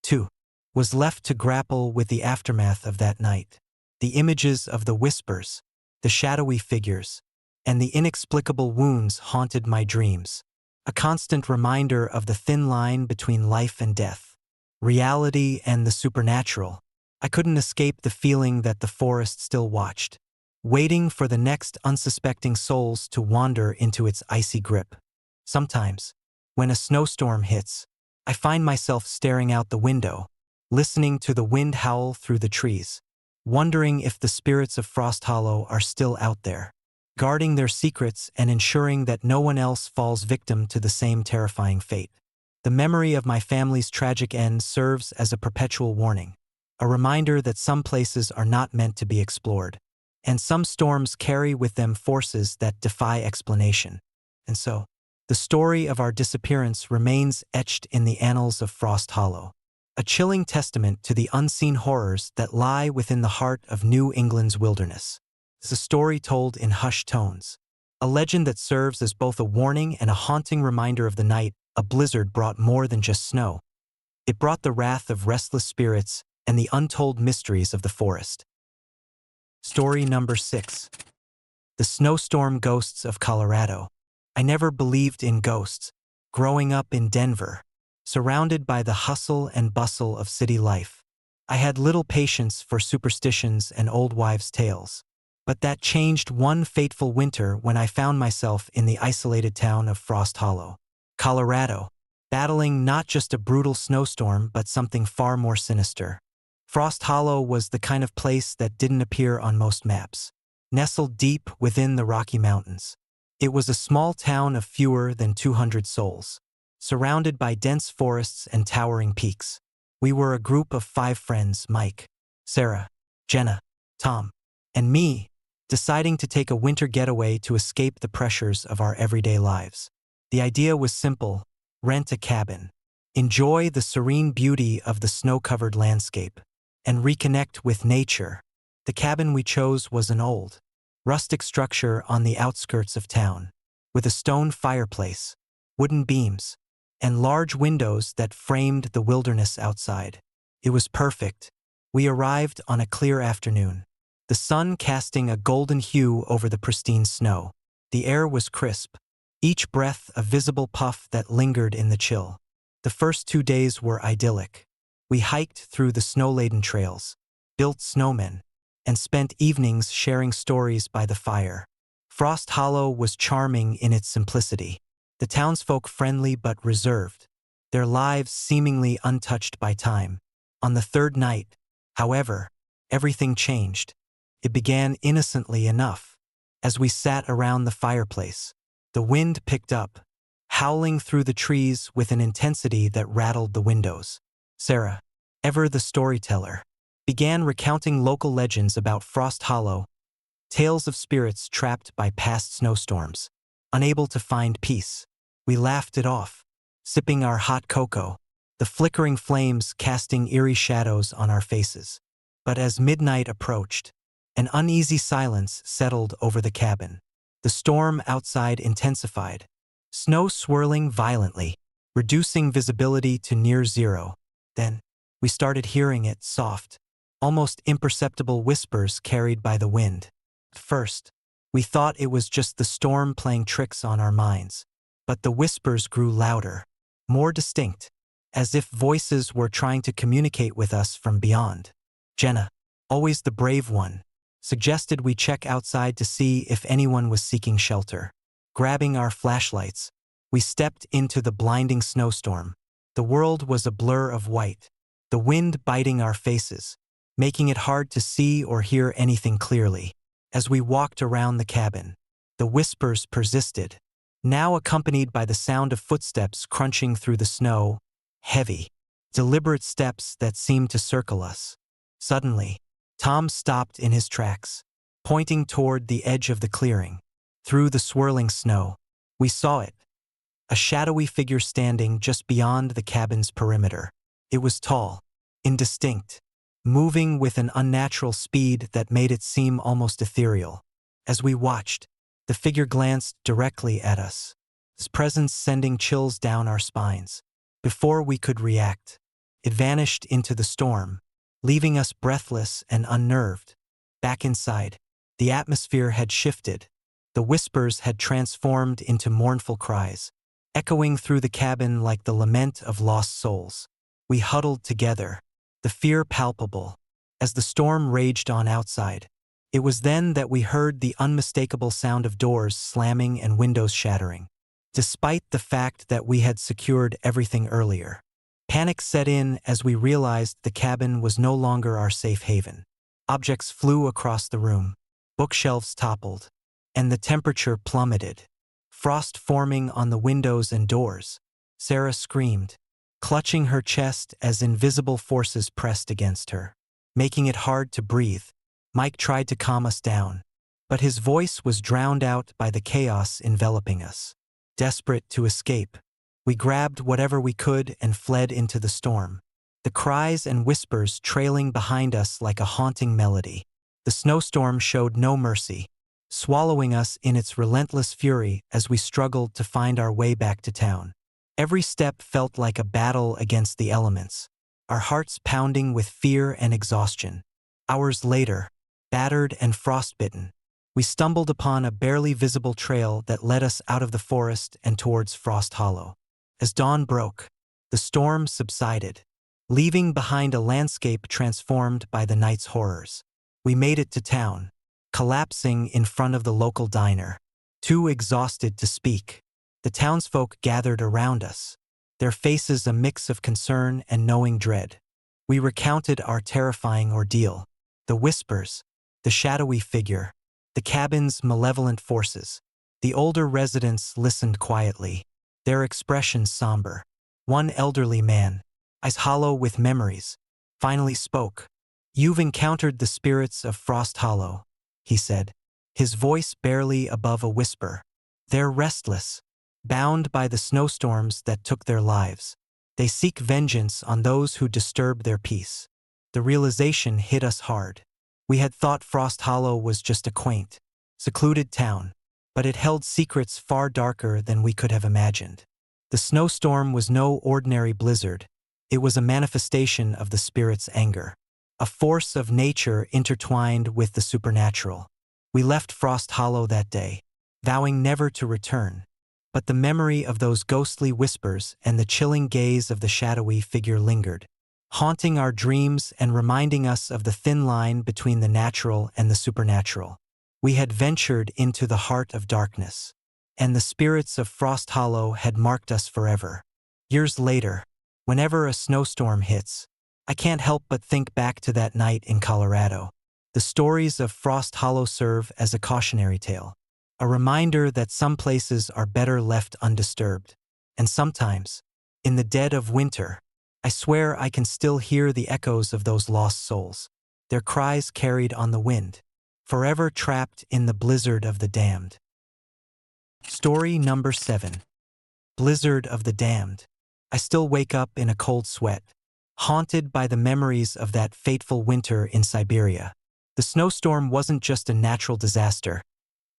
2. Was left to grapple with the aftermath of that night. The images of the whispers, the shadowy figures, and the inexplicable wounds haunted my dreams, a constant reminder of the thin line between life and death, reality and the supernatural. I couldn't escape the feeling that the forest still watched, waiting for the next unsuspecting souls to wander into its icy grip. Sometimes, when a snowstorm hits, I find myself staring out the window, listening to the wind howl through the trees, wondering if the spirits of Frost Hollow are still out there, guarding their secrets and ensuring that no one else falls victim to the same terrifying fate. The memory of my family's tragic end serves as a perpetual warning, a reminder that some places are not meant to be explored, and some storms carry with them forces that defy explanation. And so, the story of our disappearance remains etched in the annals of Frost Hollow, a chilling testament to the unseen horrors that lie within the heart of New England's wilderness. It's a story told in hushed tones, a legend that serves as both a warning and a haunting reminder of the night a blizzard brought more than just snow. It brought the wrath of restless spirits and the untold mysteries of the forest. Story number 6. The Snowstorm Ghosts of Colorado. I never believed in ghosts. Growing up in Denver, surrounded by the hustle and bustle of city life, I had little patience for superstitions and old wives' tales. But that changed one fateful winter when I found myself in the isolated town of Frost Hollow, Colorado, battling not just a brutal snowstorm but something far more sinister. Frost Hollow was the kind of place that didn't appear on most maps. Nestled deep within the Rocky Mountains, it was a small town of fewer than 200 souls, surrounded by dense forests and towering peaks. We were a group of 5 friends, Mike, Sarah, Jenna, Tom, and me, deciding to take a winter getaway to escape the pressures of our everyday lives. The idea was simple: rent a cabin, enjoy the serene beauty of the snow-covered landscape, and reconnect with nature. The cabin we chose was an old, rustic structure on the outskirts of town, with a stone fireplace, wooden beams, and large windows that framed the wilderness outside. It was perfect. We arrived on a clear afternoon, the sun casting a golden hue over the pristine snow. The air was crisp, each breath a visible puff that lingered in the chill. The first 2 days were idyllic. We hiked through the snow-laden trails, built snowmen, and spent evenings sharing stories by the fire. Frost Hollow was charming in its simplicity, the townsfolk friendly but reserved, their lives seemingly untouched by time. On the 3rd night, however, everything changed. It began innocently enough. As we sat around the fireplace, the wind picked up, howling through the trees with an intensity that rattled the windows. Sarah, ever the storyteller, began recounting local legends about Frost Hollow, Tales of spirits trapped by past snowstorms, unable to find peace. We laughed it off, sipping our hot cocoa, the flickering flames casting eerie shadows on our faces. But as midnight approached, an uneasy silence settled over the cabin. The storm outside intensified, snow swirling violently, reducing visibility to near zero. Then, we started hearing it soft, almost imperceptible whispers carried by the wind. At first, we thought it was just the storm playing tricks on our minds. But the whispers grew louder, more distinct, as if voices were trying to communicate with us from beyond. Jenna, always the brave one, suggested we check outside to see if anyone was seeking shelter. Grabbing our flashlights, we stepped into the blinding snowstorm. The world was a blur of white, the wind biting our faces, making it hard to see or hear anything clearly. As we walked around the cabin, the whispers persisted, now accompanied by the sound of footsteps crunching through the snow, heavy, deliberate steps that seemed to circle us. Suddenly, Tom stopped in his tracks, pointing toward the edge of the clearing. Through the swirling snow, we saw it, a shadowy figure standing just beyond the cabin's perimeter. It was tall, indistinct, moving with an unnatural speed that made it seem almost ethereal. As we watched, the figure glanced directly at us, its presence sending chills down our spines. Before we could react, it vanished into the storm, leaving us breathless and unnerved. Back inside, the atmosphere had shifted. The whispers had transformed into mournful cries, echoing through the cabin like the lament of lost souls. We huddled together, the fear palpable, as the storm raged on outside. It was then that we heard the unmistakable sound of doors slamming and windows shattering. Despite the fact that we had secured everything earlier, panic set in as we realized the cabin was no longer our safe haven. Objects flew across the room, bookshelves toppled, and the temperature plummeted, frost forming on the windows and doors. Sarah screamed, clutching her chest as invisible forces pressed against her, making it hard to breathe. Mike tried to calm us down, but his voice was drowned out by the chaos enveloping us. Desperate to escape, we grabbed whatever we could and fled into the storm, the cries and whispers trailing behind us like a haunting melody. The snowstorm showed no mercy, swallowing us in its relentless fury as we struggled to find our way back to town. Every step felt like a battle against the elements, our hearts pounding with fear and exhaustion. Hours later, battered and frostbitten, we stumbled upon a barely visible trail that led us out of the forest and towards Frost Hollow. As dawn broke, the storm subsided, leaving behind a landscape transformed by the night's horrors. We made it to town, collapsing in front of the local diner, too exhausted to speak. The townsfolk gathered around us, their faces a mix of concern and knowing dread. We recounted our terrifying ordeal, the whispers, the shadowy figure, the cabin's malevolent forces. The older residents listened quietly, their expressions somber. One elderly man, eyes hollow with memories, finally spoke. "You've encountered the spirits of Frost Hollow," he said, his voice barely above a whisper. "They're restless, bound by the snowstorms that took their lives. They seek vengeance on those who disturb their peace." The realization hit us hard. We had thought Frost Hollow was just a quaint, secluded town, but it held secrets far darker than we could have imagined. The snowstorm was no ordinary blizzard. It was a manifestation of the spirit's anger, a force of nature intertwined with the supernatural. We left Frost Hollow that day, vowing never to return. But the memory of those ghostly whispers and the chilling gaze of the shadowy figure lingered, haunting our dreams and reminding us of the thin line between the natural and the supernatural. We had ventured into the heart of darkness, and the spirits of Frost Hollow had marked us forever. Years later, whenever a snowstorm hits, I can't help but think back to that night in Colorado. The stories of Frost Hollow serve as a cautionary tale, a reminder that some places are better left undisturbed. And sometimes, in the dead of winter, I swear I can still hear the echoes of those lost souls, their cries carried on the wind. forever trapped in the blizzard of the damned. Story number 7. Blizzard of the Damned. I still wake up in a cold sweat, haunted by the memories of that fateful winter in Siberia. The snowstorm wasn't just a natural disaster.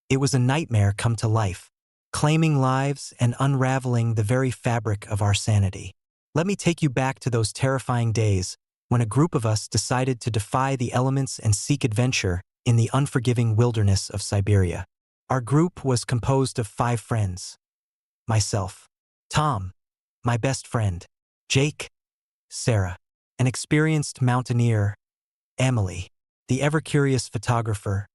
It was a nightmare come to life, claiming lives and unraveling the very fabric of our sanity. Let me take you back to those terrifying days when a group of us decided to defy the elements and seek adventure in the unforgiving wilderness of Siberia. Our group was composed of 5 friends. Myself, Tom, my best friend, Jake, Sarah, an experienced mountaineer, Emily, the ever-curious photographer,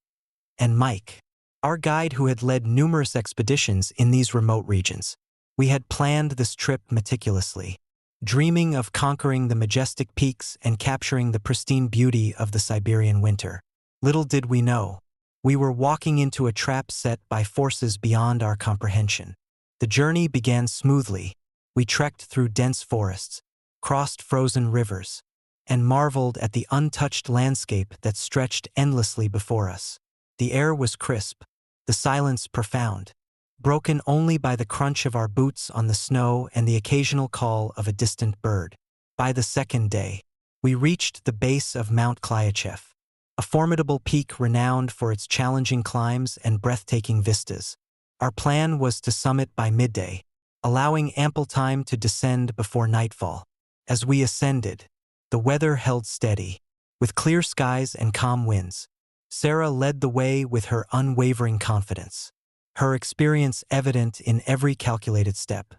and Mike, our guide who had led numerous expeditions in these remote regions. We had planned this trip meticulously, dreaming of conquering the majestic peaks and capturing the pristine beauty of the Siberian winter. Little did we know, we were walking into a trap set by forces beyond our comprehension. The journey began smoothly. We trekked through dense forests, crossed frozen rivers, and marveled at the untouched landscape that stretched endlessly before us. The air was crisp, the silence profound, broken only by the crunch of our boots on the snow and the occasional call of a distant bird. By the second day, we reached the base of Mount Klyachev, a formidable peak renowned for its challenging climbs and breathtaking vistas. Our plan was to summit by midday, allowing ample time to descend before nightfall. As we ascended, the weather held steady, with clear skies and calm winds. Sarah led the way with her unwavering confidence, her experience evident in every calculated step.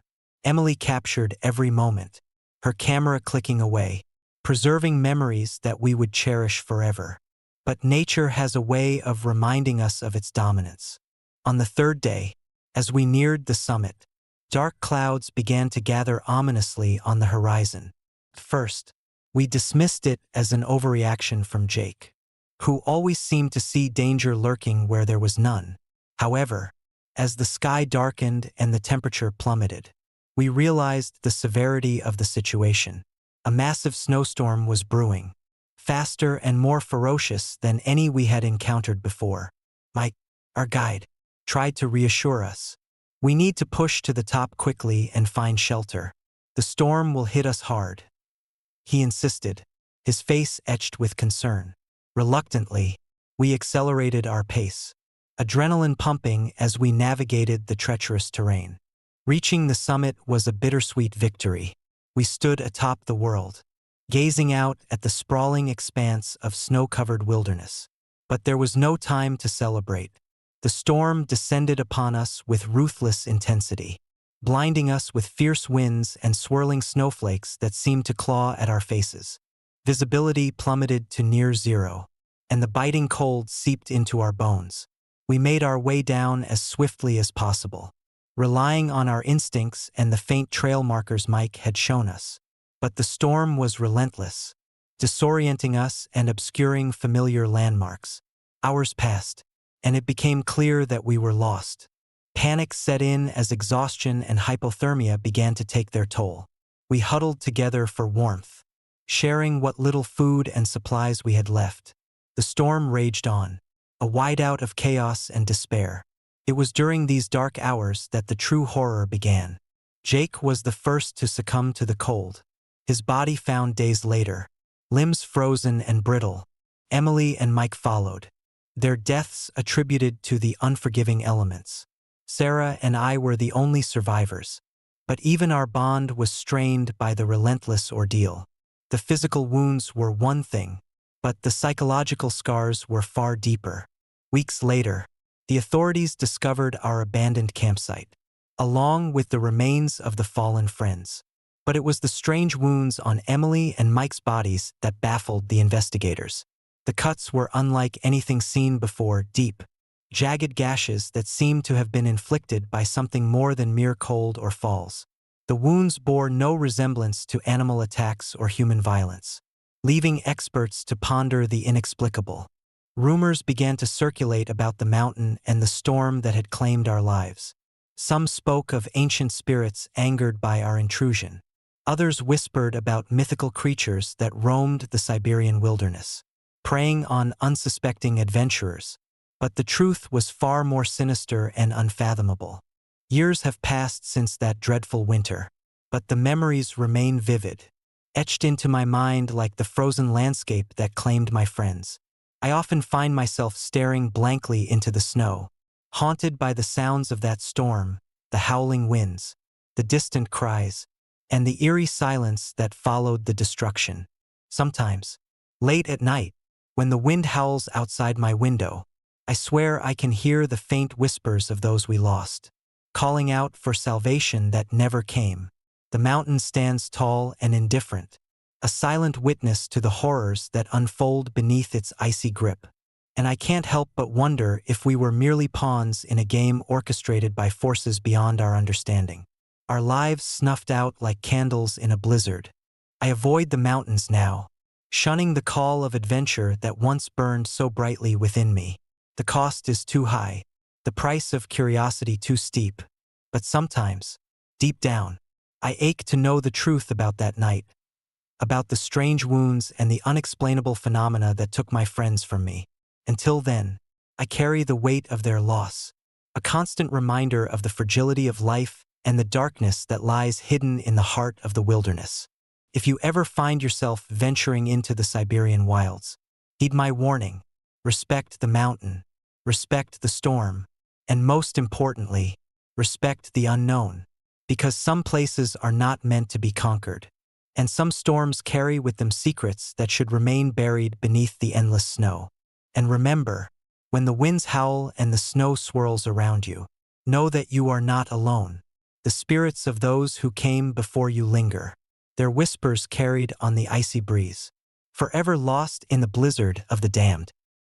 Emily captured every moment, her camera clicking away, preserving memories that we would cherish forever. But nature has a way of reminding us of its dominance. On the third day, as we neared the summit, dark clouds began to gather ominously on the horizon. First, we dismissed it as an overreaction from Jake, who always seemed to see danger lurking where there was none. However, as the sky darkened and the temperature plummeted, we realized the severity of the situation. A massive snowstorm was brewing, faster and more ferocious than any we had encountered before. Mike, our guide, tried to reassure us. We need to push to the top quickly and find shelter. The storm will hit us hard, he insisted, his face etched with concern. Reluctantly, we accelerated our pace, adrenaline pumping as we navigated the treacherous terrain. Reaching the summit was a bittersweet victory. We stood atop the world, gazing out at the sprawling expanse of snow-covered wilderness. But there was no time to celebrate. The storm descended upon us with ruthless intensity, blinding us with fierce winds and swirling snowflakes that seemed to claw at our faces. Visibility plummeted to near zero, and the biting cold seeped into our bones. We made our way down as swiftly as possible, relying on our instincts and the faint trail markers Mike had shown us. But the storm was relentless, disorienting us and obscuring familiar landmarks. Hours passed, and it became clear that we were lost. Panic set in as exhaustion and hypothermia began to take their toll. We huddled together for warmth, sharing what little food and supplies we had left. The storm raged on, a whiteout of chaos and despair. It was during these dark hours that the true horror began. Jake was the first to succumb to the cold, his body found days later, limbs frozen and brittle. Emily and Mike followed, their deaths attributed to the unforgiving elements. Sarah and I were the only survivors, but even our bond was strained by the relentless ordeal. The physical wounds were one thing, but the psychological scars were far deeper. Weeks later, the authorities discovered our abandoned campsite, along with the remains of the fallen friends. But it was the strange wounds on Emily and Mike's bodies that baffled the investigators. The cuts were unlike anything seen before, deep, jagged gashes that seemed to have been inflicted by something more than mere cold or falls. The wounds bore no resemblance to animal attacks or human violence, leaving experts to ponder the inexplicable. Rumors began to circulate about the mountain and the storm that had claimed our lives. Some spoke of ancient spirits angered by our intrusion. Others whispered about mythical creatures that roamed the Siberian wilderness, preying on unsuspecting adventurers. But the truth was far more sinister and unfathomable. Years have passed since that dreadful winter, but the memories remain vivid, etched into my mind like the frozen landscape that claimed my friends. I often find myself staring blankly into the snow, haunted by the sounds of that storm, the howling winds, the distant cries, and the eerie silence that followed the destruction. Sometimes, late at night, when the wind howls outside my window, I swear I can hear the faint whispers of those we lost, calling out for salvation that never came. The mountain stands tall and indifferent, a silent witness to the horrors that unfold beneath its icy grip. And I can't help but wonder if we were merely pawns in a game orchestrated by forces beyond our understanding. Our lives snuffed out like candles in a blizzard. I avoid the mountains now, shunning the call of adventure that once burned so brightly within me. The cost is too high, the price of curiosity too steep. But sometimes, deep down, I ache to know the truth about that night, about the strange wounds and the unexplainable phenomena that took my friends from me. Until then, I carry the weight of their loss, a constant reminder of the fragility of life and the darkness that lies hidden in the heart of the wilderness. If you ever find yourself venturing into the Siberian wilds, heed my warning: respect the mountain, respect the storm, and most importantly, respect the unknown, because some places are not meant to be conquered, and some storms carry with them secrets that should remain buried beneath the endless snow. And remember, when the winds howl and the snow swirls around you, know that you are not alone. The spirits of those who came before you linger, their whispers carried on the icy breeze, forever lost in the blizzard of the damned.